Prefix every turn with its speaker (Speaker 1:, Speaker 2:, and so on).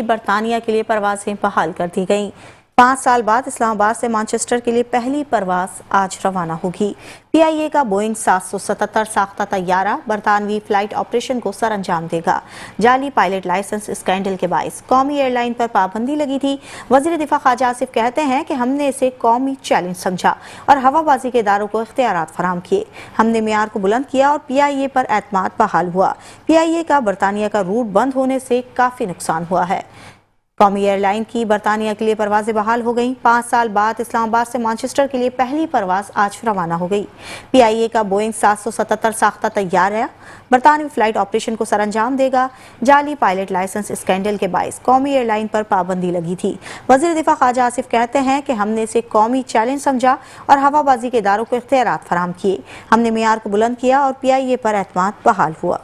Speaker 1: برطانیہ کے لیے پروازیں بحال کر دی گئیں۔ 5 سال بعد اسلام آباد سے مانچسٹر کے لیے پہلی پرواز آج روانہ ہوگی۔ پی آئی اے کا بوئنگ 777 ساختہ طیارہ برطانوی فلائٹ آپریشن کو سر انجام دے گا۔ جعلی پائلٹ لائسنس اسکینڈل کے باعث قومی ایئر لائن پر پابندی لگی تھی۔ وزیر دفاع خواجہ آصف کہتے ہیں کہ ہم نے اسے قومی چیلنج سمجھا اور ہوا بازی کے اداروں کو اختیارات فراہم کیے۔ ہم نے معیار کو بلند کیا اور پی آئی اے پر اعتماد بحال ہوا۔ پی آئی اے کا برطانیہ کا روٹ بند ہونے سے کافی نقصان ہوا ہے۔ قومی ایئر لائن کی برطانیہ کے لیے پروازیں بحال ہو گئیں۔ 5 سال بعد اسلام آباد سے مانچسٹر کے لیے پہلی پرواز آج روانہ ہو گئی۔ پی آئی اے کا بوئنگ 777 ساختہ طیارہ برطانوی فلائٹ آپریشن کو سر انجام دے گا۔ جعلی پائلٹ لائسنس اسکینڈل کے باعث قومی ایئر لائن پر پابندی لگی تھی۔ وزیر دفاع خواجہ آصف کہتے ہیں کہ ہم نے اسے قومی چیلنج سمجھا اور ہوا بازی کے اداروں کو اختیارات فراہم کیے۔ ہم نے معیار کو بلند کیا اور پی آئی اے پر اعتماد بحال ہوا۔